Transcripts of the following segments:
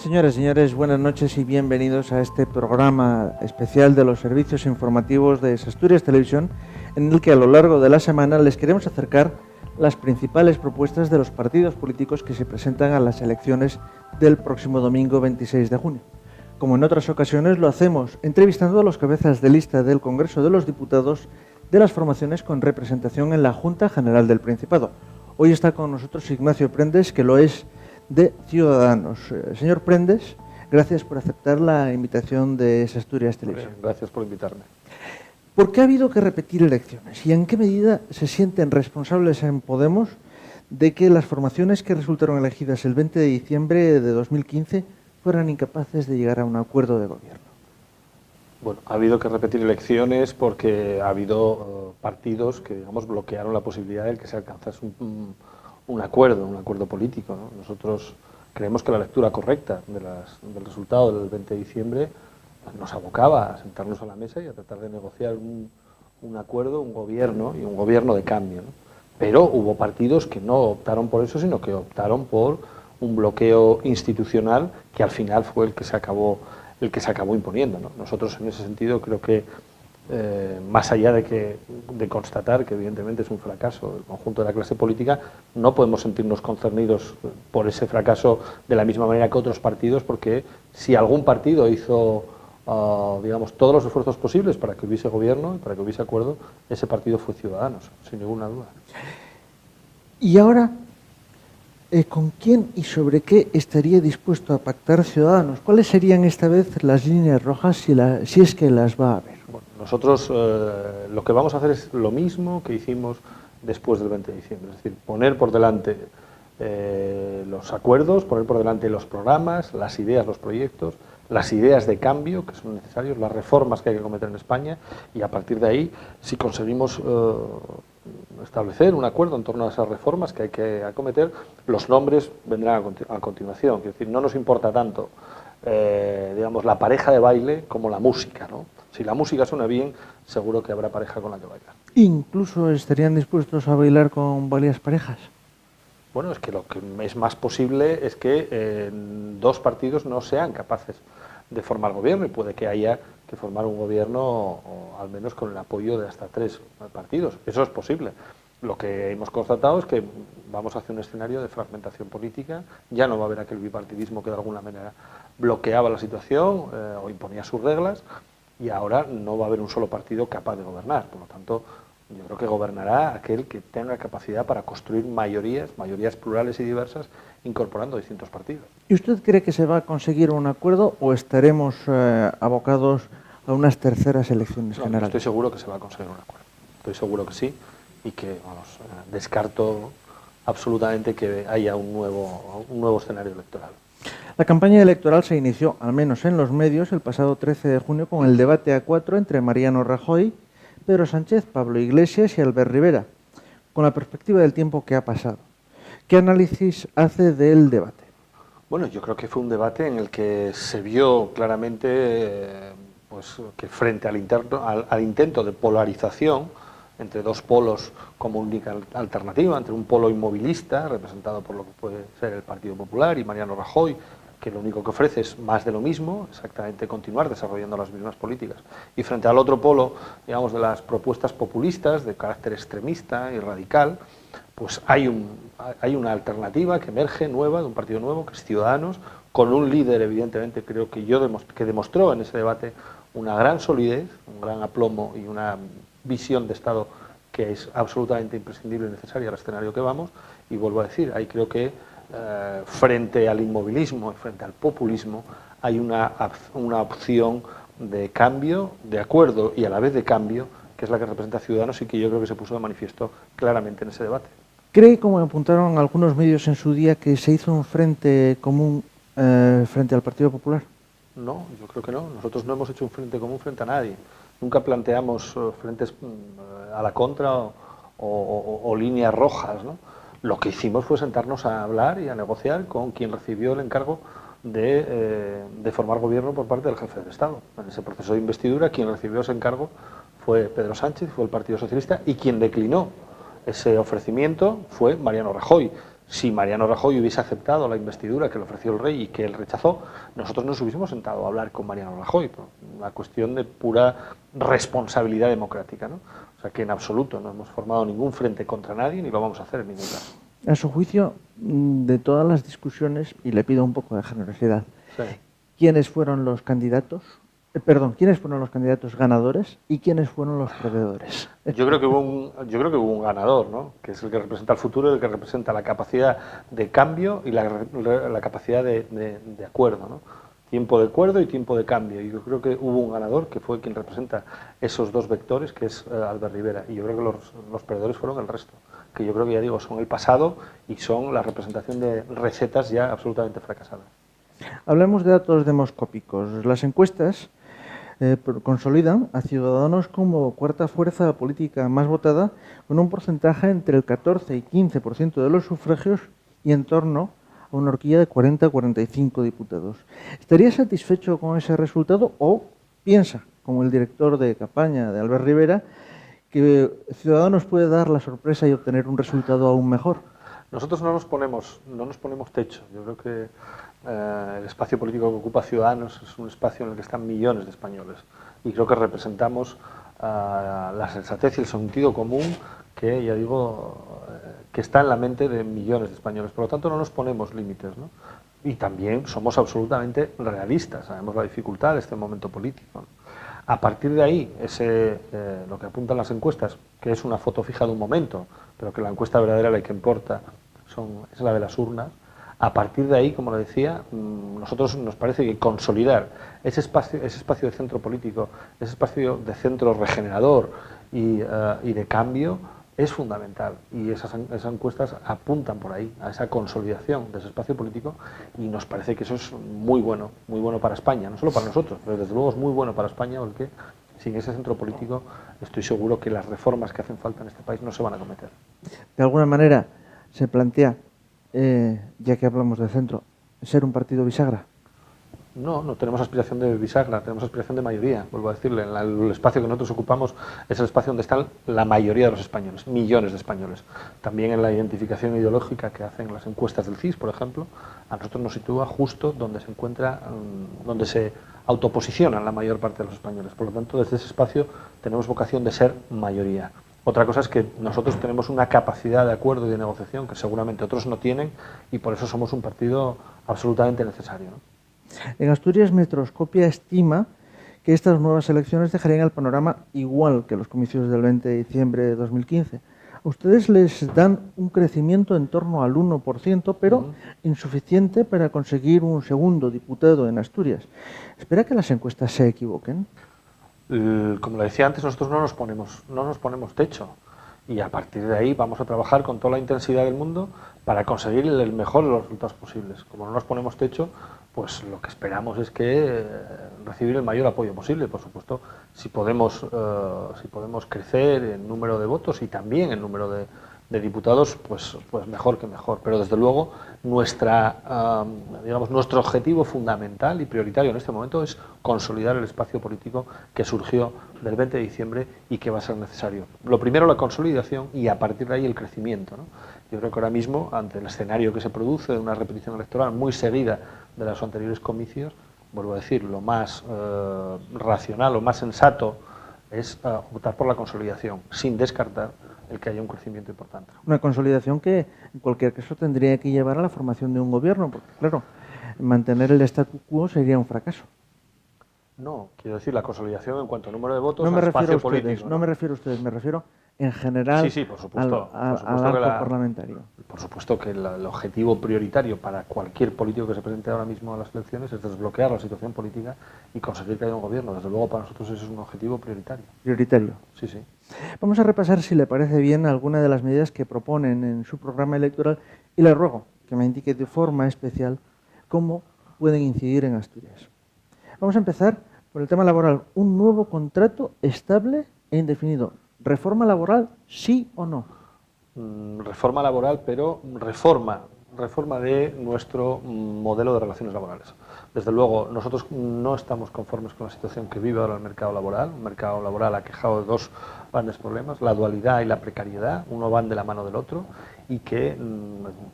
Señoras y señores, buenas noches y bienvenidos a este programa especial de los servicios informativos de Asturias Televisión, en el que a lo largo de la semana les queremos acercar las principales propuestas de los partidos políticos que se presentan a las elecciones del próximo domingo 26 de junio. Como en otras ocasiones, lo hacemos entrevistando a los cabezas de lista del Congreso de los Diputados de las formaciones con representación en la Junta General del Principado. Hoy está con nosotros Ignacio Prendes, que lo es de Ciudadanos. Señor Prendes, gracias por aceptar la invitación de Asturias Televisión. Gracias por invitarme. ¿Por qué ha habido que repetir elecciones? ¿Y en qué medida se sienten responsables en Podemos de que las formaciones que resultaron elegidas el 20 de diciembre de 2015 fueran incapaces de llegar a un acuerdo de gobierno? Bueno, ha habido que repetir elecciones porque ha habido partidos que, digamos, bloquearon la posibilidad de que se alcanzase un acuerdo político, ¿no? Nosotros creemos que la lectura correcta del resultado del 20 de diciembre nos abocaba a sentarnos a la mesa y a tratar de negociar un acuerdo, un gobierno de cambio, ¿no? Pero hubo partidos que no optaron por eso, sino que optaron por un bloqueo institucional que al final fue el que se acabó imponiendo, ¿no? Nosotros en ese sentido creo que más allá de constatar que evidentemente es un fracaso del conjunto de la clase política, no podemos sentirnos concernidos por ese fracaso de la misma manera que otros partidos, porque si algún partido hizo digamos, todos los esfuerzos posibles para que hubiese gobierno y para que hubiese acuerdo, ese partido fue Ciudadanos, sin ninguna duda. Y ahora, ¿con quién y sobre qué estaría dispuesto a pactar Ciudadanos? ¿Cuáles serían esta vez las líneas rojas si es que las va a haber? Bueno, nosotros lo que vamos a hacer es lo mismo que hicimos después del 20 de diciembre, es decir, poner por delante los acuerdos, poner por delante los programas, las ideas, los proyectos, las ideas de cambio que son necesarios, las reformas que hay que cometer en España, y a partir de ahí, si conseguimos establecer un acuerdo en torno a esas reformas que hay que acometer, los nombres vendrán a continuación. Es decir, no nos importa tanto digamos, la pareja de baile como la música, ¿no? Si la música suena bien, seguro que habrá pareja con la que bailar. ¿Incluso estarían dispuestos a bailar con varias parejas? Bueno, es que lo que es más posible es que dos partidos no sean capaces de formar gobierno, y puede que haya que formar un gobierno, o al menos con el apoyo de hasta 3 partidos. Eso es posible. Lo que hemos constatado es que vamos hacia un escenario de fragmentación política. Ya no va a haber aquel bipartidismo que de alguna manera bloqueaba la situación o imponía sus reglas, y ahora no va a haber un solo partido capaz de gobernar. Por lo tanto, yo creo que gobernará aquel que tenga capacidad para construir mayorías plurales y diversas, incorporando distintos partidos. ¿Y usted cree que se va a conseguir un acuerdo o estaremos abocados a unas terceras elecciones generales? Estoy seguro que se va a conseguir un acuerdo. Estoy seguro que sí, y que, vamos, descarto absolutamente que haya un nuevo escenario electoral. La campaña electoral se inició, al menos en los medios, el pasado 13 de junio con el debate a 4 entre Mariano Rajoy, Pedro Sánchez, Pablo Iglesias y Albert Rivera, con la perspectiva del tiempo que ha pasado. ¿Qué análisis hace del debate? Bueno, yo creo que fue un debate en el que se vio claramente pues, que frente al intento de polarización entre dos polos como única alternativa, entre un polo inmovilista, representado por lo que puede ser el Partido Popular, y Mariano Rajoy, que lo único que ofrece es más de lo mismo, exactamente continuar desarrollando las mismas políticas. Y frente al otro polo, digamos, de las propuestas populistas de carácter extremista y radical, pues hay una alternativa que emerge nueva, de un partido nuevo, que es Ciudadanos, con un líder, evidentemente, creo que que demostró en ese debate una gran solidez, un gran aplomo y una visión de Estado que es absolutamente imprescindible y necesaria al escenario que vamos. Y vuelvo a decir, ahí creo que frente al inmovilismo y frente al populismo hay una opción de cambio, de acuerdo y a la vez de cambio, que es la que representa Ciudadanos, y que yo creo que se puso de manifiesto claramente en ese debate. ¿Cree, como apuntaron algunos medios en su día, que se hizo un frente común frente al Partido Popular? No, yo creo que no. Nosotros no hemos hecho un frente común frente a nadie. Nunca planteamos frentes a la contra o líneas rojas, ¿no? Lo que hicimos fue sentarnos a hablar y a negociar con quien recibió el encargo de formar gobierno por parte del jefe del Estado. En ese proceso de investidura, quien recibió ese encargo fue Pedro Sánchez, fue el Partido Socialista, y quien declinó ese ofrecimiento fue Mariano Rajoy. si Mariano Rajoy hubiese aceptado la investidura que le ofreció el rey y que él rechazó, nosotros nos hubiésemos sentado a hablar con Mariano Rajoy, por una cuestión de pura responsabilidad democrática, ¿no? O sea que en absoluto no hemos formado ningún frente contra nadie ni lo vamos a hacer en ningún caso. A su juicio, de todas las discusiones, y le pido un poco de generosidad, Sí. ¿quiénes fueron los candidatos? ¿Quiénes fueron los candidatos ganadores y quiénes fueron los perdedores? Yo creo que hubo un ganador, ¿no? Que es el que representa el futuro y el que representa la capacidad de cambio y la capacidad de acuerdo, ¿no? Tiempo de acuerdo y tiempo de cambio. Y yo creo que hubo un ganador que fue quien representa esos dos vectores, que es Albert Rivera. Y yo creo que los perdedores fueron el resto, que yo creo que, ya digo, son el pasado y son la representación de recetas ya absolutamente fracasadas. Hablemos de datos demoscópicos. Las encuestas consolidan a Ciudadanos como cuarta fuerza política más votada, con un porcentaje entre el 14 y 15% de los sufragios y en torno a una horquilla de 40 a 45 diputados. ¿Estaría satisfecho con ese resultado o piensa, como el director de campaña de Albert Rivera, que Ciudadanos puede dar la sorpresa y obtener un resultado aún mejor? Nosotros no nos ponemos techo. Yo creo que el espacio político que ocupa Ciudadanos es un espacio en el que están millones de españoles y creo que representamos la sensatez y el sentido común que, ya digo, que está en la mente de millones de españoles. Por lo tanto, no nos ponemos límites, ¿no? Y también somos absolutamente realistas, sabemos la dificultad de este momento político, ¿no? A partir de ahí, lo que apuntan las encuestas, que es una foto fija de un momento, pero que la encuesta verdadera, la que importa, es la de las urnas. A partir de ahí, como lo decía, nosotros nos parece que consolidar ese espacio de centro político, ese espacio de centro regenerador y de cambio es fundamental. Y esas encuestas apuntan por ahí, a esa consolidación de ese espacio político, y nos parece que eso es muy bueno para España, no solo para nosotros, pero desde luego es muy bueno para España, porque sin ese centro político estoy seguro que las reformas que hacen falta en este país no se van a cometer. De alguna manera se plantea, ya que hablamos de centro, ser un partido bisagra. No tenemos aspiración de bisagra, tenemos aspiración de mayoría, vuelvo a decirle. El espacio que nosotros ocupamos es el espacio donde están la mayoría de los españoles, millones de españoles. También en la identificación ideológica que hacen las encuestas del CIS, por ejemplo, a nosotros nos sitúa justo donde se encuentra, donde se autoposicionan la mayor parte de los españoles. Por lo tanto, desde ese espacio tenemos vocación de ser mayoría. Otra cosa es que nosotros tenemos una capacidad de acuerdo y de negociación que seguramente otros no tienen, y por eso somos un partido absolutamente necesario, ¿no? En Asturias, Metroscopia estima que estas nuevas elecciones dejarían el panorama igual que los comicios del 20 de diciembre de 2015. A ustedes les dan un crecimiento en torno al 1%, pero insuficiente para conseguir un segundo diputado en Asturias. ¿Espera que las encuestas se equivoquen? Como le decía antes, nosotros no nos ponemos techo, y a partir de ahí vamos a trabajar con toda la intensidad del mundo para conseguir el mejor de los resultados posibles. Como no nos ponemos techo, pues lo que esperamos es que recibir el mayor apoyo posible. Por supuesto, si podemos crecer en número de votos y también en número de diputados, pues mejor que mejor. Pero desde luego nuestro objetivo fundamental y prioritario en este momento es consolidar el espacio político que surgió del 20 de diciembre y que va a ser necesario. Lo primero, la consolidación, y a partir de ahí el crecimiento, ¿no? Yo creo que ahora mismo, ante el escenario que se produce de una repetición electoral muy seguida de los anteriores comicios, vuelvo a decir, lo más racional, lo más sensato es optar por la consolidación, sin descartar el que haya un crecimiento importante. Una consolidación que, en cualquier caso, tendría que llevar a la formación de un gobierno, porque, claro, mantener el statu quo sería un fracaso. No, quiero decir la consolidación en cuanto a número de votos, no me refiero espacio a ustedes, político. No me refiero a ustedes, me refiero en general sí, por supuesto, al arco parlamentario. Por supuesto que el objetivo prioritario para cualquier político que se presente ahora mismo a las elecciones es desbloquear la situación política y conseguir que haya un gobierno. Desde luego, para nosotros eso es un objetivo prioritario. ¿Prioritario? Sí, sí. Vamos a repasar, si le parece bien, alguna de las medidas que proponen en su programa electoral, y le ruego que me indique de forma especial cómo pueden incidir en Asturias. Vamos a empezar por el tema laboral. Un nuevo contrato estable e indefinido. ¿Reforma laboral, sí o no? Reforma laboral, pero reforma de nuestro modelo de relaciones laborales. Desde luego, nosotros no estamos conformes con la situación que vive ahora el mercado laboral. Un mercado laboral aquejado de dos grandes problemas, la dualidad y la precariedad. Uno van de la mano del otro, y que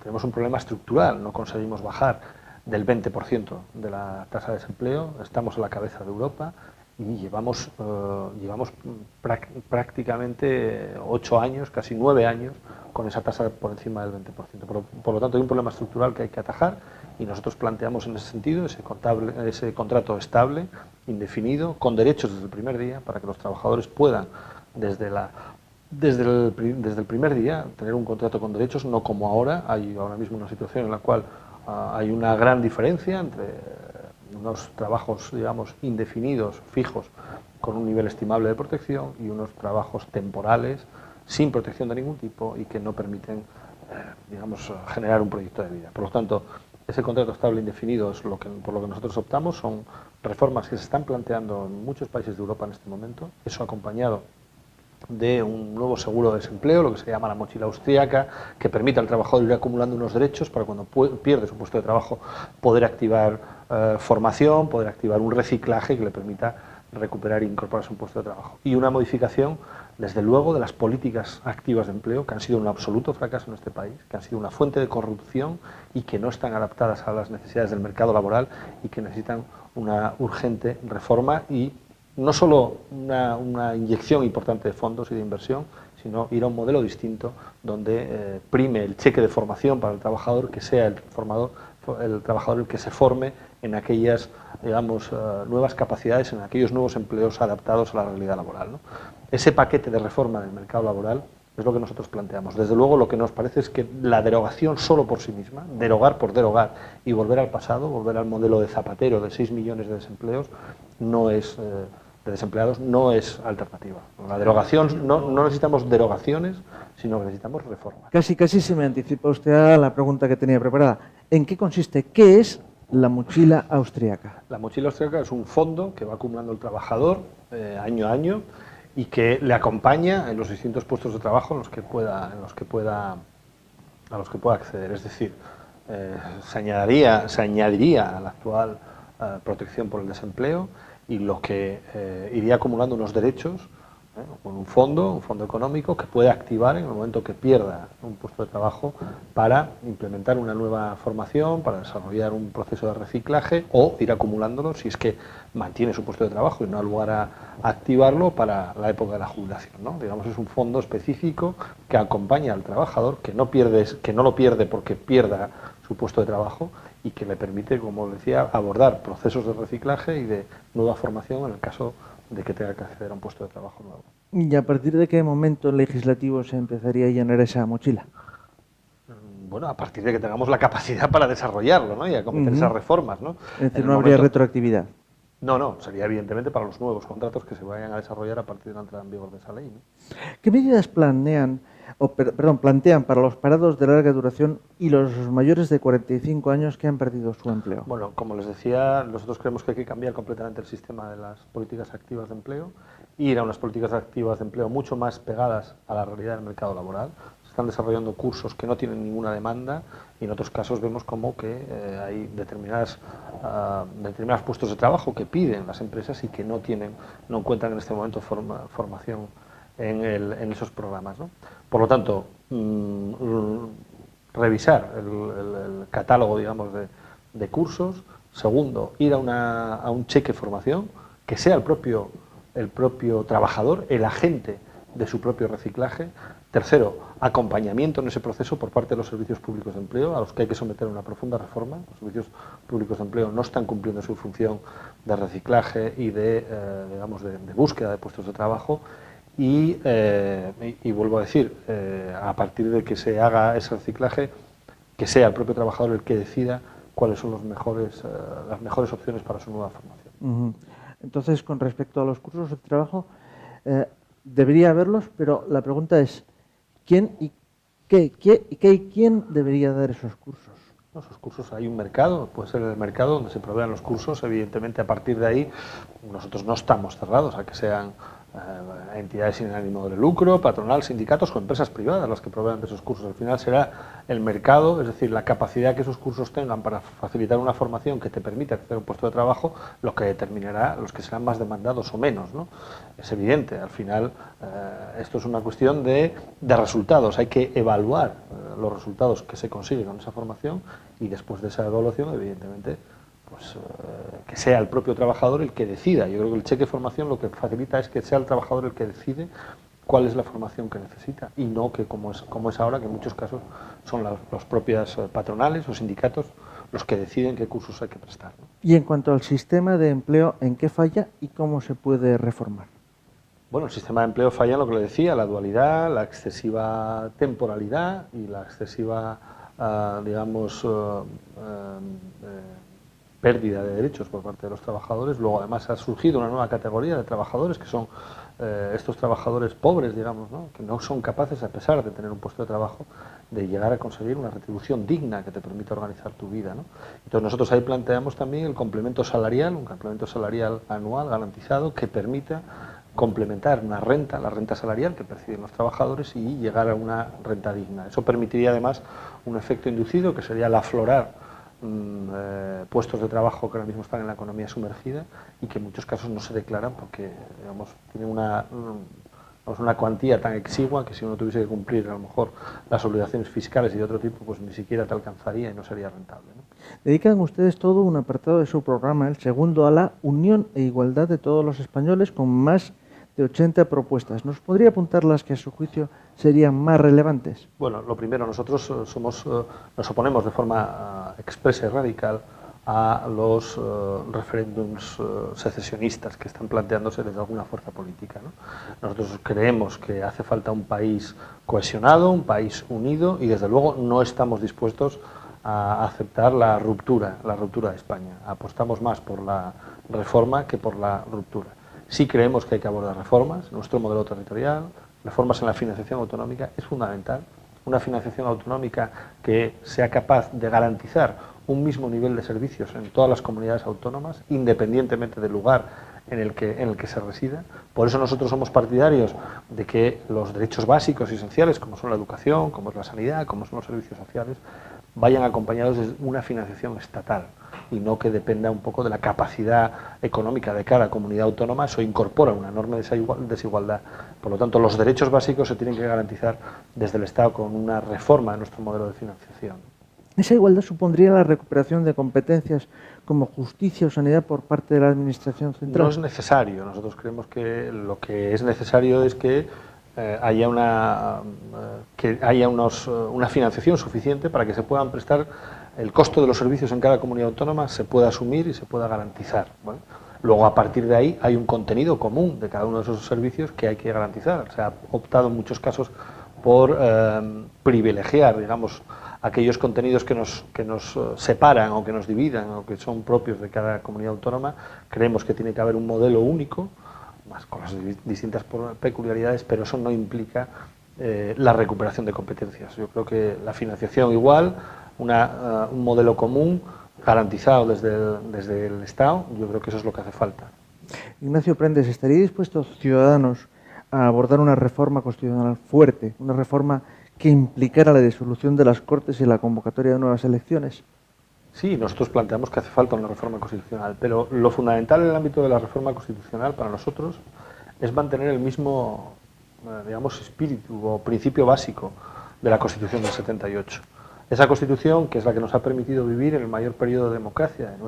tenemos un problema estructural, no conseguimos bajar del 20% de la tasa de desempleo, estamos a la cabeza de Europa y llevamos prácticamente 8 años, casi 9 años, con esa tasa por encima del 20%. Por lo tanto, hay un problema estructural que hay que atajar y nosotros planteamos en ese sentido ese contrato estable, indefinido, con derechos desde el primer día, para que los trabajadores puedan, desde el primer día, tener un contrato con derechos, no como ahora. Hay ahora mismo una situación en la cual hay una gran diferencia entre unos trabajos, digamos, indefinidos, fijos, con un nivel estimable de protección, y unos trabajos temporales, sin protección de ningún tipo y que no permiten, digamos, generar un proyecto de vida. Por lo tanto, ese contrato estable indefinido es por lo que nosotros optamos. Son reformas que se están planteando en muchos países de Europa en este momento, eso acompañado de un nuevo seguro de desempleo, lo que se llama la mochila austríaca, que permite al trabajador ir acumulando unos derechos para cuando pierde su puesto de trabajo poder activar formación, poder activar un reciclaje que le permita recuperar e incorporarse a un puesto de trabajo. Y una modificación, desde luego, de las políticas activas de empleo, que han sido un absoluto fracaso en este país, que han sido una fuente de corrupción y que no están adaptadas a las necesidades del mercado laboral y que necesitan una urgente reforma, y no solo una inyección importante de fondos y de inversión, sino ir a un modelo distinto donde prime el cheque de formación para el trabajador, que sea el trabajador el que se forme en aquellas, digamos, nuevas capacidades, en aquellos nuevos empleos adaptados a la realidad laboral, ¿no? Ese paquete de reforma del mercado laboral es lo que nosotros planteamos. Desde luego, lo que nos parece es que la derogación solo por sí misma, derogar por derogar y volver al pasado, volver al modelo de Zapatero de 6 millones de desempleos, no es desempleados, no es alternativa. La derogación, no necesitamos derogaciones, sino que necesitamos reformas. Casi se me anticipa usted a la pregunta que tenía preparada. ¿En qué consiste? ¿Qué es la mochila austríaca? La mochila austríaca es un fondo que va acumulando el trabajador año a año y que le acompaña en los distintos puestos de trabajo a los que pueda acceder. Es decir, se añadiría a la actual protección por el desempleo, y lo que iría acumulando unos derechos con un fondo económico que puede activar en el momento que pierda un puesto de trabajo para implementar una nueva formación, para desarrollar un proceso de reciclaje, o ir acumulándolo si es que mantiene su puesto de trabajo y no da lugar a activarlo para la época de la jubilación, ¿no? Digamos, es un fondo específico que acompaña al trabajador, que no lo pierde porque pierda su puesto de trabajo, y que le permite, como decía, abordar procesos de reciclaje y de nueva formación en el caso de que tenga que acceder a un puesto de trabajo nuevo. ¿Y a partir de qué momento legislativo se empezaría a llenar esa mochila? Bueno, a partir de que tengamos la capacidad para desarrollarlo, ¿no? Y acometer esas reformas, ¿no? Es decir, no habría retroactividad. No, sería evidentemente para los nuevos contratos que se vayan a desarrollar a partir de la entrada en vigor de esa ley, ¿no? ¿Qué medidas plantean para los parados de larga duración y los mayores de 45 años que han perdido su empleo? Bueno, como les decía, nosotros creemos que hay que cambiar completamente el sistema de las políticas activas de empleo, ir a unas políticas activas de empleo mucho más pegadas a la realidad del mercado laboral. Se están desarrollando cursos que no tienen ninguna demanda, y en otros casos vemos como que hay determinados puestos de trabajo que piden las empresas y que no encuentran en este momento formación en esos programas, ¿no? Por lo tanto, revisar el catálogo, digamos, de cursos. Segundo, ir a un cheque formación, que sea el propio trabajador el agente de su propio reciclaje. Tercero, acompañamiento en ese proceso por parte de los servicios públicos de empleo, a los que hay que someter una profunda reforma. Los servicios públicos de empleo no están cumpliendo su función de reciclaje y de búsqueda de puestos de trabajo. Y vuelvo a decir, a partir de que se haga ese reciclaje, que sea el propio trabajador el que decida cuáles son las mejores opciones para su nueva formación. Entonces, con respecto a los cursos de trabajo, debería haberlos, pero la pregunta es, ¿quién y quién debería dar esos cursos? Esos cursos, hay un mercado, puede ser el mercado donde se provean los cursos. Evidentemente, a partir de ahí, nosotros no estamos cerrados a que sean entidades sin ánimo de lucro, patronal, sindicatos o empresas privadas las que provean de esos cursos. Al final será el mercado, es decir, la capacidad que esos cursos tengan para facilitar una formación que te permita acceder a un puesto de trabajo, lo que determinará los que serán más demandados o menos, ¿no? Es evidente, al final esto es una cuestión de resultados, hay que evaluar los resultados que se consiguen con esa formación y después de esa evaluación, evidentemente, pues que sea el propio trabajador el que decida. Yo creo que el cheque de formación lo que facilita es que sea el trabajador el que decide cuál es la formación que necesita y no que como es ahora, que en muchos casos son los propios patronales o sindicatos los que deciden qué cursos hay que prestar, ¿no? Y en cuanto al sistema de empleo, ¿en qué falla y cómo se puede reformar? Bueno, el sistema de empleo falla en lo que le decía, la dualidad, la excesiva temporalidad y la excesiva, pérdida de derechos por parte de los trabajadores. Luego, además, ha surgido una nueva categoría de trabajadores que son estos trabajadores pobres, digamos, ¿no? Que no son capaces, a pesar de tener un puesto de trabajo, de llegar a conseguir una retribución digna que te permita organizar tu vida, ¿no? Entonces, nosotros ahí planteamos también el complemento salarial, un complemento salarial anual garantizado que permita complementar una renta, la renta salarial que perciben los trabajadores y llegar a una renta digna. Eso permitiría además un efecto inducido que sería el aflorar puestos de trabajo que ahora mismo están en la economía sumergida y que en muchos casos no se declaran porque, digamos, tienen una cuantía tan exigua que si uno tuviese que cumplir a lo mejor las obligaciones fiscales y de otro tipo, pues ni siquiera te alcanzaría y no sería rentable, ¿no? Dedican ustedes todo un apartado de su programa, el segundo, a la unión e igualdad de todos los españoles, con más de 80 propuestas. ¿Nos podría apuntar las que a su juicio serían más relevantes? Bueno, lo primero, nosotros nos oponemos de forma expresa y radical a los referéndums secesionistas que están planteándose desde alguna fuerza política, ¿no? Nosotros creemos que hace falta un país cohesionado, un país unido y desde luego no estamos dispuestos a aceptar la ruptura de España. Apostamos más por la reforma que por la ruptura. Sí creemos que hay que abordar reformas, nuestro modelo territorial, reformas en la financiación autonómica es fundamental, una financiación autonómica que sea capaz de garantizar un mismo nivel de servicios en todas las comunidades autónomas, independientemente del lugar en el que se resida. Por eso nosotros somos partidarios de que los derechos básicos y esenciales, como son la educación, como es la sanidad, como son los servicios sociales, vayan acompañados de una financiación estatal y no que dependa un poco de la capacidad económica de cada comunidad autónoma. Eso incorpora una enorme desigualdad. Por lo tanto, los derechos básicos se tienen que garantizar desde el Estado con una reforma de nuestro modelo de financiación. ¿Esa igualdad supondría la recuperación de competencias como justicia o sanidad por parte de la Administración central? No es necesario. Nosotros creemos que lo que es necesario es que haya una financiación suficiente para que se puedan prestar el costo de los servicios en cada comunidad autónoma, se pueda asumir y se pueda garantizar, ¿vale? Luego, a partir de ahí, hay un contenido común de cada uno de esos servicios que hay que garantizar. Se ha optado en muchos casos por privilegiar, digamos, aquellos contenidos que nos separan o que nos dividan o que son propios de cada comunidad autónoma. Creemos que tiene que haber un modelo único, más con las distintas peculiaridades, pero eso no implica la recuperación de competencias. Yo creo que la financiación igual, un modelo común, garantizado desde el Estado, yo creo que eso es lo que hace falta. Ignacio Prendes, ¿estaría dispuesto Ciudadanos a abordar una reforma constitucional fuerte, una reforma que implicara la disolución de las Cortes y la convocatoria de nuevas elecciones? Sí, nosotros planteamos que hace falta una reforma constitucional, pero lo fundamental en el ámbito de la reforma constitucional para nosotros es mantener el mismo, digamos, espíritu o principio básico de la Constitución del 78. Esa Constitución, que es la que nos ha permitido vivir en el mayor periodo de democracia de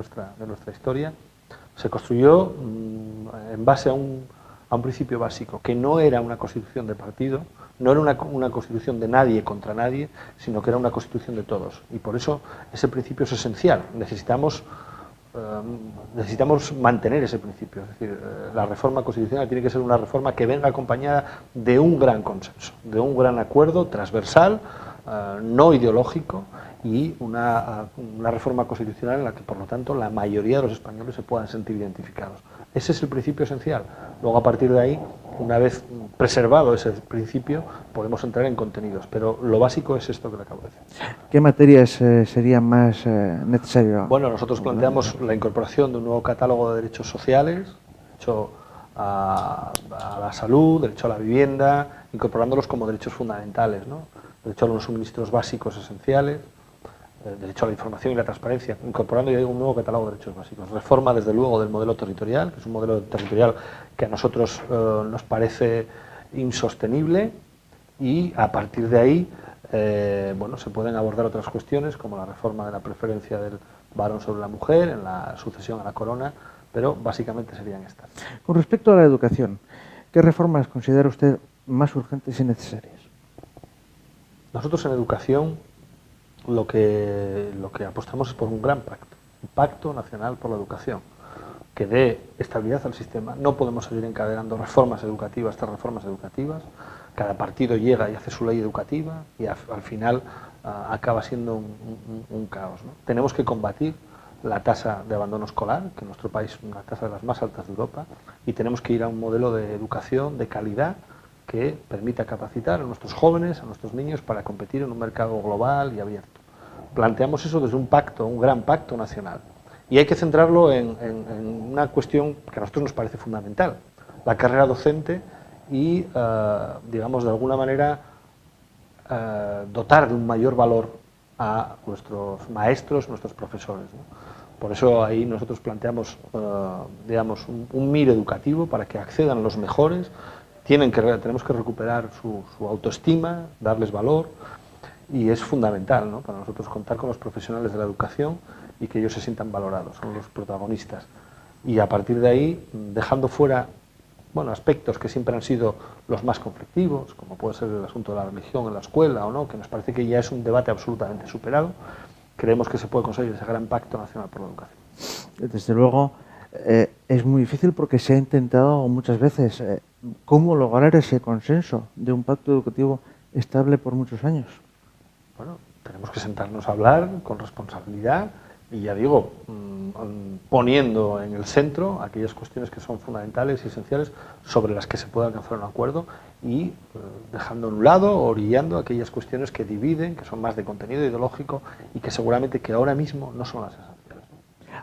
nuestra historia, se construyó en base a un principio básico, que no era una Constitución de partido, no era una Constitución de nadie contra nadie, sino que era una Constitución de todos. Y por eso ese principio es esencial. Necesitamos mantener ese principio. Es decir, la reforma constitucional tiene que ser una reforma que venga acompañada de un gran consenso, de un gran acuerdo transversal, no ideológico, y una reforma constitucional en la que, por lo tanto, la mayoría de los españoles se puedan sentir identificados. Ese es el principio esencial. Luego, a partir de ahí, una vez preservado ese principio, podemos entrar en contenidos, pero lo básico es esto que le acabo de decir. ¿Qué materias serían más necesarias? Bueno, nosotros planteamos la incorporación de un nuevo catálogo de derechos sociales. De hecho, a la salud, derecho a la vivienda, incorporándolos como derechos fundamentales, ¿no? Derecho a los suministros básicos esenciales, derecho a la información y la transparencia, incorporando ya digo, un nuevo catálogo de derechos básicos. Reforma, desde luego, del modelo territorial, que es un modelo territorial que a nosotros nos parece insostenible, y a partir de ahí bueno, se pueden abordar otras cuestiones como la reforma de la preferencia del varón sobre la mujer en la sucesión a la corona, pero básicamente serían estas. Con respecto a la educación, ¿qué reformas considera usted más urgentes y necesarias? Nosotros en educación lo que apostamos es por un gran pacto, un pacto nacional por la educación, que dé estabilidad al sistema. No podemos seguir encadenando reformas educativas tras reformas educativas. Cada partido llega y hace su ley educativa y al final acaba siendo un caos, ¿no? Tenemos que combatir la tasa de abandono escolar, que en nuestro país es una tasa de las más altas de Europa, y tenemos que ir a un modelo de educación de calidad que permita capacitar a nuestros jóvenes, a nuestros niños, para competir en un mercado global y abierto. Planteamos eso desde un pacto, un gran pacto nacional. Y hay que centrarlo en una cuestión que a nosotros nos parece fundamental, la carrera docente y, digamos, de alguna manera, dotar de un mayor valor a nuestros maestros, nuestros profesores, ¿no? Por eso ahí nosotros planteamos, digamos, un MIR educativo para que accedan los mejores. Tenemos que recuperar su autoestima, darles valor, y es fundamental, ¿no?, para nosotros contar con los profesionales de la educación y que ellos se sientan valorados, son los protagonistas. Y a partir de ahí, dejando fuera, bueno, aspectos que siempre han sido los más conflictivos, como puede ser el asunto de la religión en la escuela o no, que nos parece que ya es un debate absolutamente superado, creemos que se puede conseguir ese gran pacto nacional por la educación. Desde luego, es muy difícil porque se ha intentado muchas veces. ¿Cómo lograr ese consenso de un pacto educativo estable por muchos años? Bueno, tenemos que sentarnos a hablar con responsabilidad y, ya digo, poniendo en el centro aquellas cuestiones que son fundamentales y esenciales sobre las que se puede alcanzar un acuerdo y dejando a un lado, orillando aquellas cuestiones que dividen, que son más de contenido ideológico y que seguramente que ahora mismo no son las esenciales.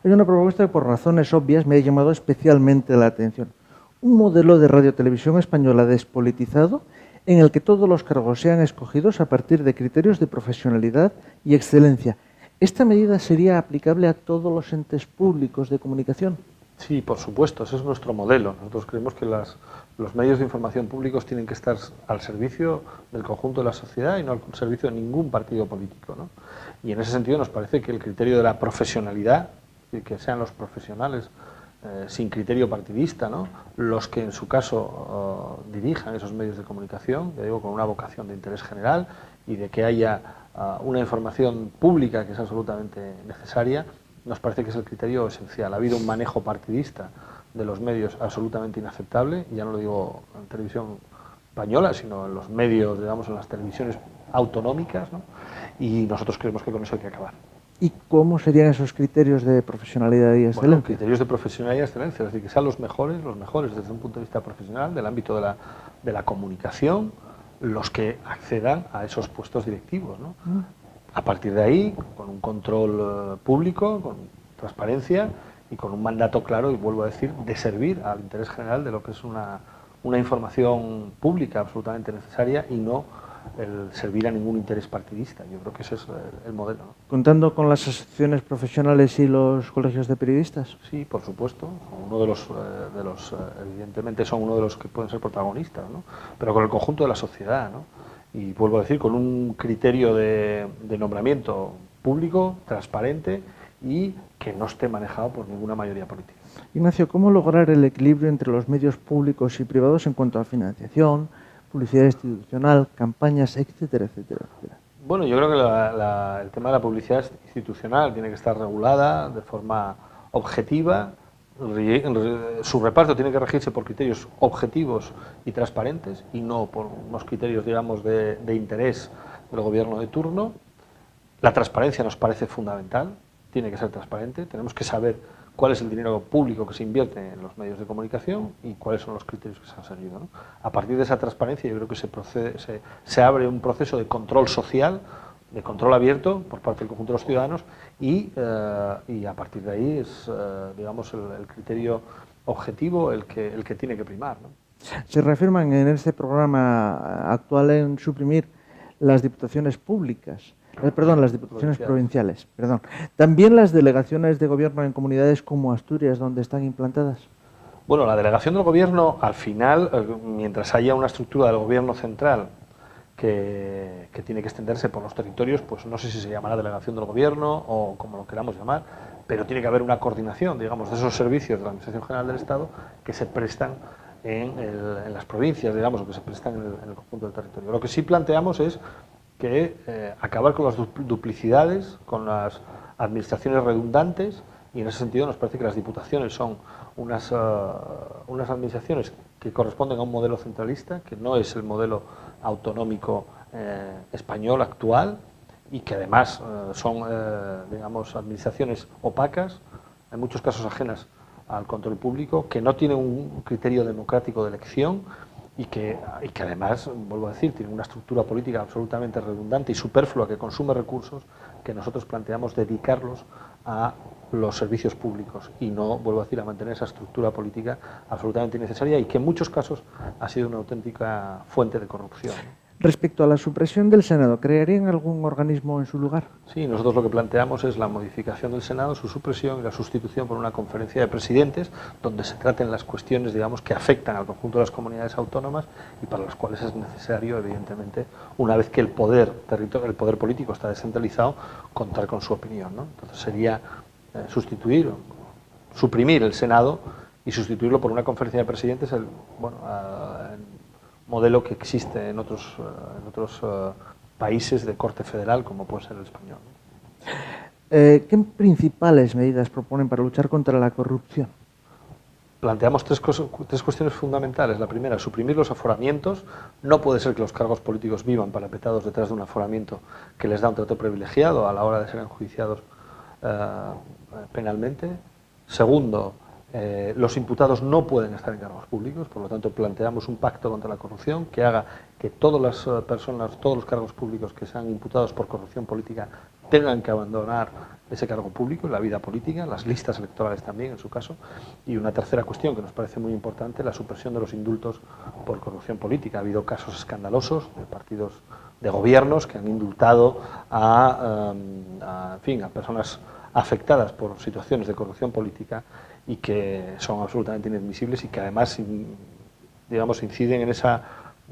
Hay una propuesta que por razones obvias me ha llamado especialmente la atención. Un modelo de radiotelevisión española despolitizado en el que todos los cargos sean escogidos a partir de criterios de profesionalidad y excelencia. ¿Esta medida sería aplicable a todos los entes públicos de comunicación? Sí, por supuesto, ese es nuestro modelo. Nosotros creemos que los medios de información públicos tienen que estar al servicio del conjunto de la sociedad y no al servicio de ningún partido político, ¿no? Y en ese sentido nos parece que el criterio de la profesionalidad, y que sean los profesionales sin criterio partidista, ¿no?, los que en su caso dirijan esos medios de comunicación, ya digo, con una vocación de interés general y de que haya una información pública que es absolutamente necesaria, nos parece que es el criterio esencial. Ha habido un manejo partidista de los medios absolutamente inaceptable, y ya no lo digo en televisión española, sino en los medios, digamos, en las televisiones autonómicas, ¿no?, y nosotros creemos que con eso hay que acabar. ¿Y cómo serían esos criterios de profesionalidad y excelencia? Bueno, criterios de profesionalidad y excelencia, es decir, que sean los mejores desde un punto de vista profesional, del ámbito de la comunicación, los que accedan a esos puestos directivos, ¿no? A partir de ahí, con un control público, con transparencia y con un mandato claro, y vuelvo a decir, de servir al interés general de lo que es una información pública absolutamente necesaria y no el servir a ningún interés partidista. Yo creo que ese es el modelo, ¿no? ¿Contando con las asociaciones profesionales y los colegios de periodistas? Sí, por supuesto. Uno de los evidentemente son uno de los que pueden ser protagonistas, ¿no?, pero con el conjunto de la sociedad, ¿no? Y vuelvo a decir, con un criterio de nombramiento público, transparente y que no esté manejado por ninguna mayoría política. Ignacio, ¿cómo lograr el equilibrio entre los medios públicos y privados en cuanto a financiación, publicidad institucional, campañas, etcétera, etcétera, etcétera? Bueno, yo creo que el tema de la publicidad institucional tiene que estar regulada de forma objetiva. Su reparto tiene que regirse por criterios objetivos y transparentes y no por unos criterios, digamos, de interés del gobierno de turno. La transparencia nos parece fundamental, tiene que ser transparente, tenemos que saber cuál es el dinero público que se invierte en los medios de comunicación y cuáles son los criterios que se han seguido, ¿no? A partir de esa transparencia yo creo que se abre un proceso de control social de control abierto por parte del conjunto de los ciudadanos y a partir de ahí es, digamos, el criterio objetivo el que tiene que primar, ¿no? Se reafirman en este programa actual en suprimir las diputaciones públicas, las diputaciones provinciales, perdón. ¿También las delegaciones de gobierno en comunidades como Asturias, donde están implantadas? Bueno, la delegación del gobierno, al final, mientras haya una estructura del gobierno central que tiene que extenderse por los territorios, pues no sé si se llamará delegación del gobierno o como lo queramos llamar, pero tiene que haber una coordinación, digamos, de esos servicios de la Administración General del Estado que se prestan en las provincias, digamos, o que se prestan en el conjunto del territorio. Lo que sí planteamos es que acabar con las duplicidades, con las administraciones redundantes, y en ese sentido nos parece que las diputaciones son unas administraciones que corresponden a un modelo centralista, que no es el modelo autonómico español actual, y que además son, digamos, administraciones opacas, en muchos casos ajenas al control público, que no tienen un criterio democrático de elección y que además, vuelvo a decir, tienen una estructura política absolutamente redundante y superflua que consume recursos que nosotros planteamos dedicarlos a los servicios públicos y no, vuelvo a decir, a mantener esa estructura política absolutamente innecesaria y que en muchos casos ha sido una auténtica fuente de corrupción. Respecto a la supresión del Senado, ¿crearían algún organismo en su lugar? Sí, nosotros lo que planteamos es la modificación del Senado, su supresión y la sustitución por una conferencia de presidentes donde se traten las cuestiones, digamos, que afectan al conjunto de las comunidades autónomas y para las cuales es necesario, evidentemente, una vez que el poder político está descentralizado, contar con su opinión, ¿no? Entonces sería suprimir el Senado y sustituirlo por una conferencia de presidentes, modelo que existe en otros países de corte federal, como puede ser el español. ¿Qué principales medidas proponen para luchar contra la corrupción? Planteamos tres cuestiones fundamentales. La primera, suprimir los aforamientos. No puede ser que los cargos políticos vivan parapetados detrás de un aforamiento que les da un trato privilegiado a la hora de ser enjuiciados penalmente. Segundo, los imputados no pueden estar en cargos públicos, por lo tanto planteamos un pacto contra la corrupción que haga que todas las personas, todos los cargos públicos que sean imputados por corrupción política tengan que abandonar ese cargo público, la vida política, las listas electorales también en su caso. Y una tercera cuestión que nos parece muy importante, la supresión de los indultos por corrupción política. Ha habido casos escandalosos de partidos de gobiernos que han indultado a personas afectadas por situaciones de corrupción política y que son absolutamente inadmisibles y que además, digamos, inciden en esa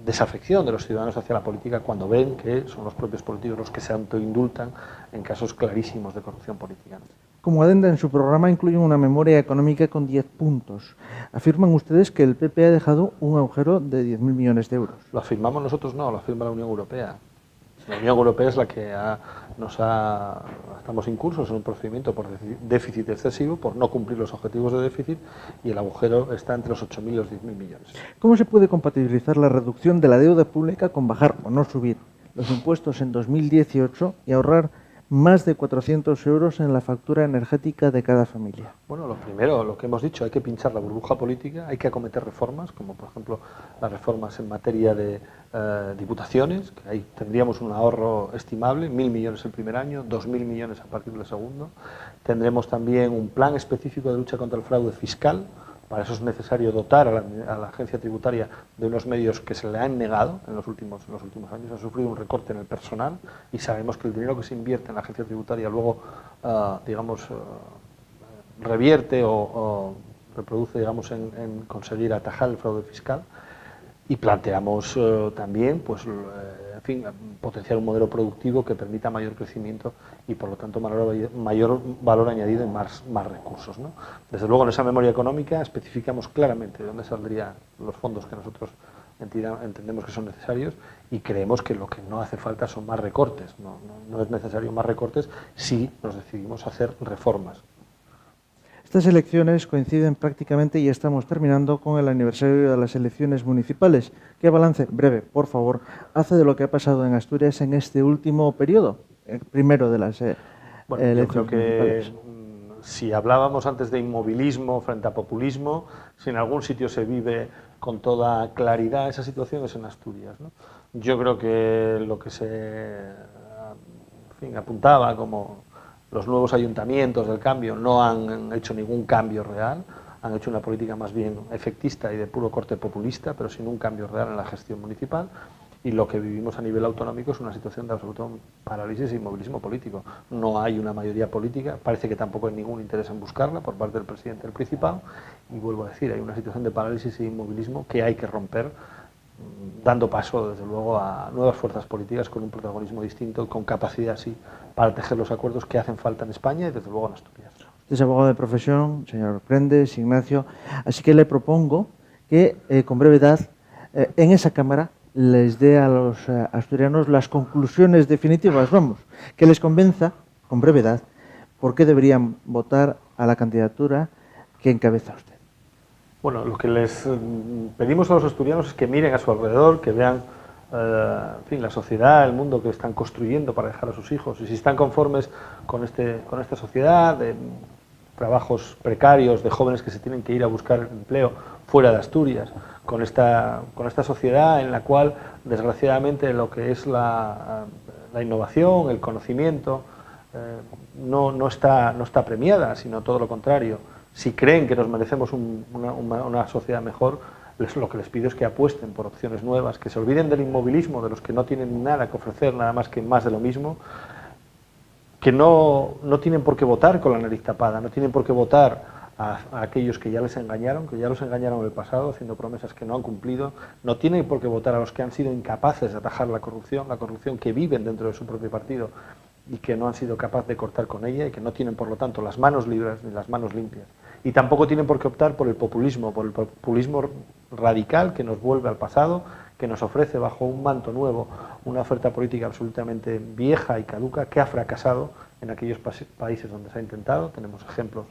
desafección de los ciudadanos hacia la política cuando ven que son los propios políticos los que se autoindultan en casos clarísimos de corrupción política. Como adenda en su programa incluyen una memoria económica con 10 puntos. Afirman ustedes que el PP ha dejado un agujero de 10.000 millones de euros. Lo afirmamos nosotros, no, lo afirma la Unión Europea. La Unión Europea es la que estamos incursos en un procedimiento por déficit excesivo, por no cumplir los objetivos de déficit, y el agujero está entre los 8.000 y los 10.000 millones. ¿Cómo se puede compatibilizar la reducción de la deuda pública con bajar o no subir los impuestos en 2018 y ahorrar más de 400 euros en la factura energética de cada familia? Bueno, lo primero, lo que hemos dicho, hay que pinchar la burbuja política, hay que acometer reformas, como por ejemplo las reformas en materia de diputaciones, que ahí tendríamos un ahorro estimable, 1.000 millones el primer año, 2.000 millones a partir del segundo. Tendremos también un plan específico de lucha contra el fraude fiscal. Para eso es necesario dotar a la agencia tributaria de unos medios que se le han negado en los últimos años. Ha sufrido un recorte en el personal y sabemos que el dinero que se invierte en la agencia tributaria luego, revierte o reproduce, digamos, en conseguir atajar el fraude fiscal. Y planteamos también, potenciar un modelo productivo que permita mayor crecimiento y, por lo tanto, mayor valor añadido y más recursos, ¿no? Desde luego, en esa memoria económica especificamos claramente de dónde saldrían los fondos que nosotros entendemos que son necesarios y creemos que lo que no hace falta son más recortes. No es necesario más recortes si nos decidimos hacer reformas. Estas elecciones coinciden prácticamente, y estamos terminando, con el aniversario de las elecciones municipales. ¿Qué balance, breve, por favor, hace de lo que ha pasado en Asturias en este último periodo, el primero de las elecciones yo creo que si hablábamos antes de inmovilismo frente a populismo, si en algún sitio se vive con toda claridad esa situación es en Asturias, ¿no? Yo creo que lo que se en fin, apuntaba, como los nuevos ayuntamientos del cambio no han hecho ningún cambio real, han hecho una política más bien efectista y de puro corte populista, pero sin un cambio real en la gestión municipal. Y lo que vivimos a nivel autonómico es una situación de absoluto parálisis e inmovilismo político. No hay una mayoría política, parece que tampoco hay ningún interés en buscarla por parte del presidente del Principado, y vuelvo a decir, hay una situación de parálisis e inmovilismo que hay que romper, dando paso, desde luego, a nuevas fuerzas políticas con un protagonismo distinto y con capacidad, sí, para tejer los acuerdos que hacen falta en España y, desde luego, en Asturias. Usted es abogado de profesión, señor Prendes, Ignacio, así que le propongo que, con brevedad, en esa Cámara les dé a los asturianos las conclusiones definitivas, vamos, que les convenza, con brevedad, por qué deberían votar a la candidatura que encabeza usted. Bueno, lo que les pedimos a los asturianos es que miren a su alrededor, que vean en fin, la sociedad, el mundo que están construyendo para dejar a sus hijos, y si están conformes con esta sociedad de trabajos precarios, de jóvenes que se tienen que ir a buscar empleo fuera de Asturias, con esta sociedad en la cual, desgraciadamente, lo que es la innovación, el conocimiento, no está premiada, sino todo lo contrario. Si creen que nos merecemos una sociedad mejor, lo que les pido es que apuesten por opciones nuevas, que se olviden del inmovilismo de los que no tienen nada que ofrecer, nada más que más de lo mismo, que no tienen por qué votar con la nariz tapada, no tienen por qué votar a aquellos que ya les engañaron, que ya los engañaron en el pasado, haciendo promesas que no han cumplido, no tienen por qué votar a los que han sido incapaces de atajar la corrupción que viven dentro de su propio partido y que no han sido capaces de cortar con ella, y que no tienen, por lo tanto, las manos libres ni las manos limpias. Y tampoco tienen por qué optar por el populismo radical que nos vuelve al pasado, que nos ofrece bajo un manto nuevo una oferta política absolutamente vieja y caduca, que ha fracasado en aquellos países donde se ha intentado. Tenemos ejemplos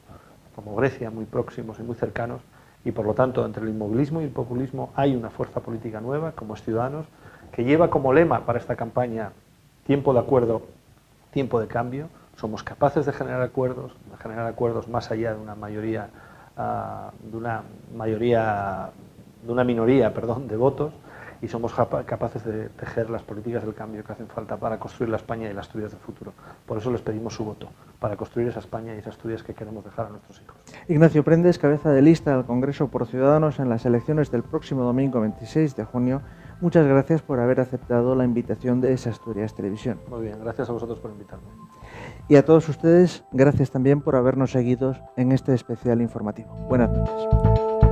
como Grecia, muy próximos y muy cercanos, y por lo tanto, entre el inmovilismo y el populismo hay una fuerza política nueva, como es Ciudadanos, que lleva como lema para esta campaña tiempo de acuerdo, tiempo de cambio. Somos capaces de generar acuerdos más allá de una minoría de votos, y somos capaces de tejer las políticas del cambio que hacen falta para construir la España y las Asturias del futuro. Por eso les pedimos su voto, para construir esa España y esas Asturias que queremos dejar a nuestros hijos. Ignacio Prendes, cabeza de lista al Congreso por Ciudadanos en las elecciones del próximo domingo 26 de junio. Muchas gracias por haber aceptado la invitación de Asturias Televisión. Muy bien, gracias a vosotros por invitarme. Y a todos ustedes, gracias también por habernos seguido en este especial informativo. Buenas noches.